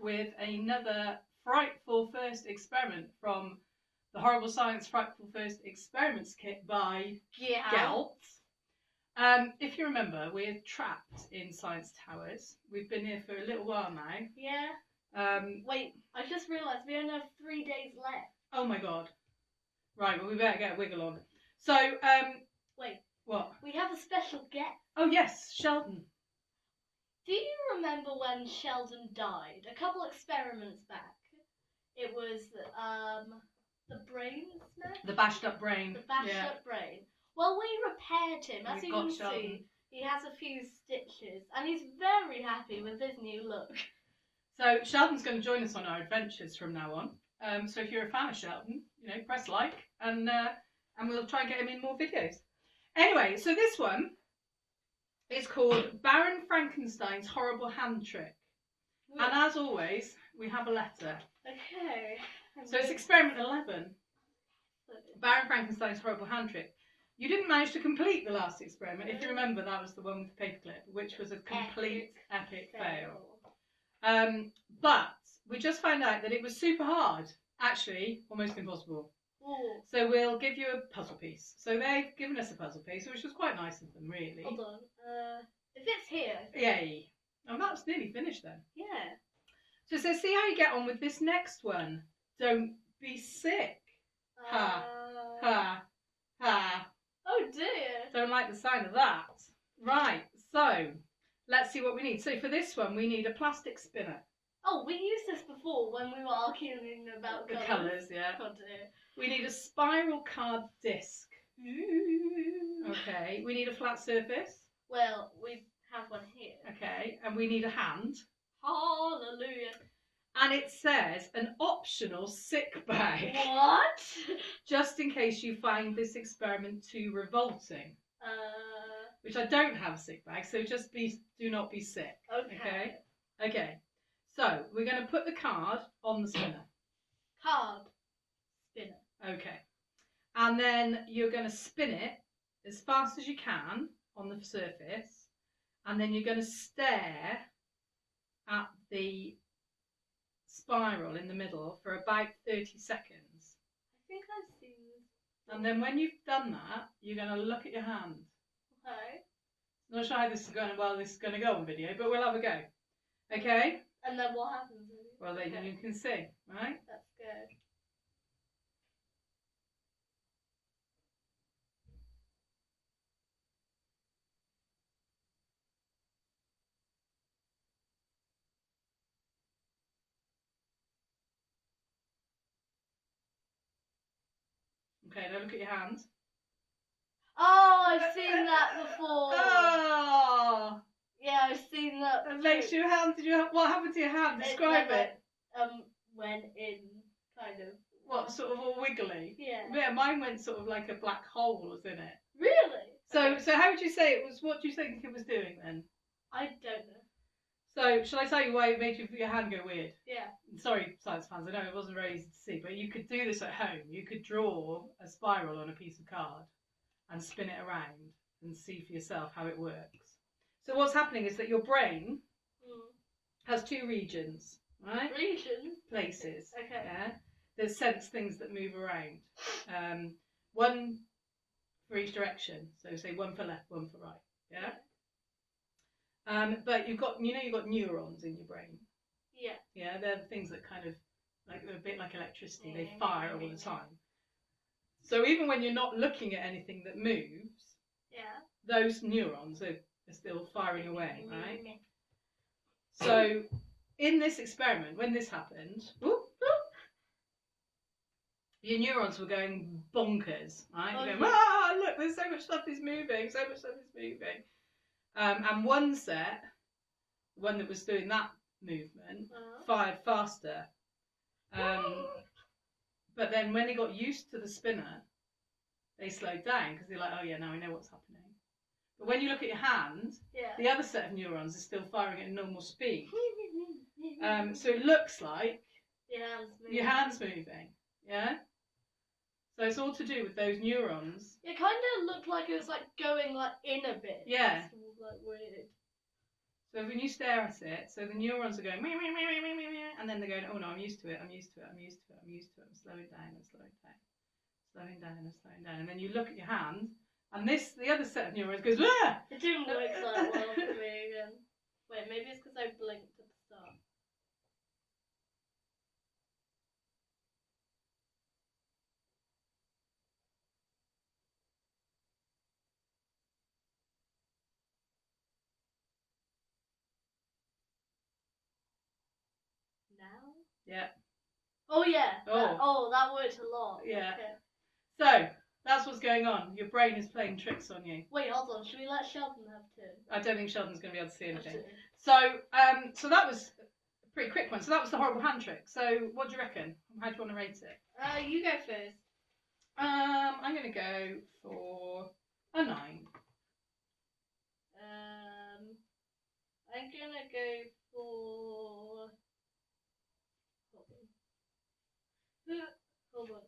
with another frightful first experiment from the Horrible Science Frightful First Experiments kit by Gelt. If you remember, we're trapped in Science Towers. We've been here for a little while now. Yeah. Wait, I just realised we only have 3 days left. Oh my god. Right, well we better get a wiggle on. So, wait. What? We have a special guest. Oh yes, Sheldon. Do you remember when Sheldon died? A couple experiments back. It was the brain smash? The bashed up brain. The bashed up brain. Well, we repaired him. As you can see, he has a few stitches, and he's very happy with his new look. So Sheldon's going to join us on our adventures from now on. So if you're a fan of Sheldon, press like, and we'll try and get him in more videos. Anyway, so this one is called Baron Frankenstein's Horrible Hand Trick. And as always, we have a letter. Okay. So it's experiment 11. Baron Frankenstein's Horrible Hand Trick. You didn't manage to complete the last experiment. If you remember, that was the one with the paperclip, which was a complete epic fail. But we just found out that it was super hard. Actually, almost impossible. Ooh. So we'll give you a puzzle piece. So they've given us a puzzle piece, which was quite nice of them, really. Hold on. If it's here. Yay. Oh, that's nearly finished then. Yeah. So it says, see how you get on with this next one. Don't be sick. Ha. Ha. Ha. Oh dear. Don't like the sound of that. Right, so let's see what we need. So for this one, we need a plastic spinner. Oh, we used this before when we were arguing about the colours, yeah. Oh dear. We need a spiral card disc. Ooh. Okay, we need a flat surface. Well, we have one here. Okay, and we need a hand. Hallelujah. And it says an optional sick bag. What? Just in case you find this experiment too revolting. Which I don't have a sick bag, so just do not be sick. Okay. Okay. So we're going to put the card on the spinner. Card. Spinner. Okay. And then you're going to spin it as fast as you can on the surface. And then you're going to stare at the spiral in the middle for about 30 seconds. I think I've seen this. And then when you've done that, you're going to look at your hand. Okay. I'm not sure how this is going to go on video, but we'll have a go. Okay? And then what happens? Well, then you can see, right? That's good. Okay, now look at your hand. Oh, I've seen that before. Oh! Yeah, I've seen that. It makes your hand. What happened to your hand? Describe it. Went in kind of. What, sort of all wiggly? Yeah. Yeah, mine went sort of like a black hole was in it. Really? So how would you say it was? What do you think it was doing then? I don't know. So shall I tell you why it made your hand go weird? Yeah. Sorry, science fans. I know it wasn't very easy to see, but you could do this at home. You could draw a spiral on a piece of card and spin it around and see for yourself how it works. So what's happening is that your brain has two regions, right? Regions? Places. Okay. Yeah. That sense things that move around. One for each direction. So say one for left, one for right. Yeah. But you've got neurons in your brain. Yeah. Yeah, they're the things that kind of they're a bit like electricity. They fire all the time. So even when you're not looking at anything that moves, those neurons are still firing away, right? So in this experiment, when this happened, your neurons were going bonkers, right? You're going, ah, look, there's so much stuff is moving, so much stuff is moving. And one set, the one that was doing that movement, fired faster. But then when they got used to the spinner, they slowed down because they're like, oh yeah, now I know what's happening. But when you look at your hand, the other set of neurons is still firing at normal speed. So it looks like your hand's moving. Yeah? So it's all to do with those neurons. It kind of looked like it was like going like in a bit. Yeah. It was like weird. So when you stare at it, so the neurons are going, meh, meh, meh, meh, meh, meh, and then they're going, oh no, I'm used to it, I'm used to it, I'm used to it, I'm used to it, I'm slowing down, I'm slowing down, slowing down, and slowing down. And then you look at your hand, and the other set of neurons goes, ah! It didn't work that well for me again. Wait, maybe it's because I blinked at the start. Now? Yeah. Oh yeah. That worked a lot. Yeah. Okay. So that's what's going on. Your brain is playing tricks on you. Wait, hold on. Should we let Sheldon have turn? I don't think Sheldon's going to be able to see anything. So that was a pretty quick one. So that was the horrible hand trick. So what do you reckon? How do you want to rate it? You go first. I'm going to go for a 9. I'm gonna go for. Hold on.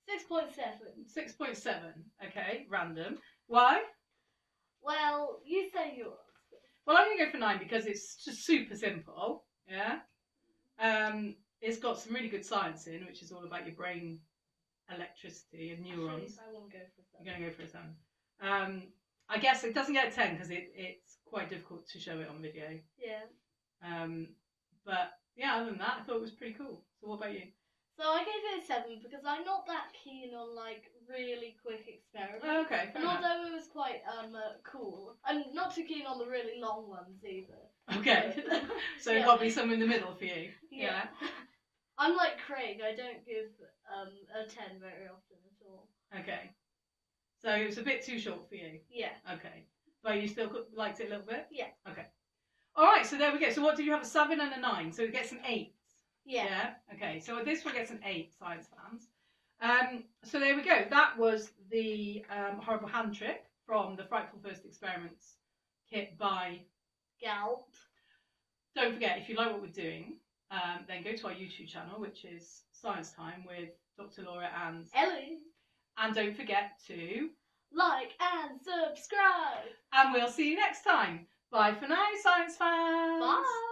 6.7. 6.7. Okay, random. Why? Well, you say yours. Well, I'm going to go for 9 because it's just super simple. Yeah. It's got some really good science in, which is all about your brain electricity and neurons. I won't go for a 7. You're going to go for a 7. I guess it doesn't get a 10 because it's quite difficult to show it on video. Yeah. But yeah, other than that, I thought it was pretty cool. So what about you? So I gave it a 7 because I'm not that keen on like really quick experiments. Oh, okay. And although it was quite cool, I'm not too keen on the really long ones either. Okay. So yeah. Probably some in the middle for you. Yeah. I'm like Craig. I don't give a 10 very often at all. Okay. So it was a bit too short for you. Yeah. Okay. But you still liked it a little bit? Yeah. Okay. All right. So there we go. So what did you have? A 7 and a 9. So it gets an 8. Yeah. Yeah. Okay. So this one gets an 8. Science fans. So there we go. That was the horrible hand trick from the Frightful First Experiments kit by Galp. Don't forget, if you like what we're doing, then go to our YouTube channel, which is Science Time with Dr. Laura and Ellie. And don't forget to like and subscribe. And we'll see you next time. Bye for now, Science fans. Bye.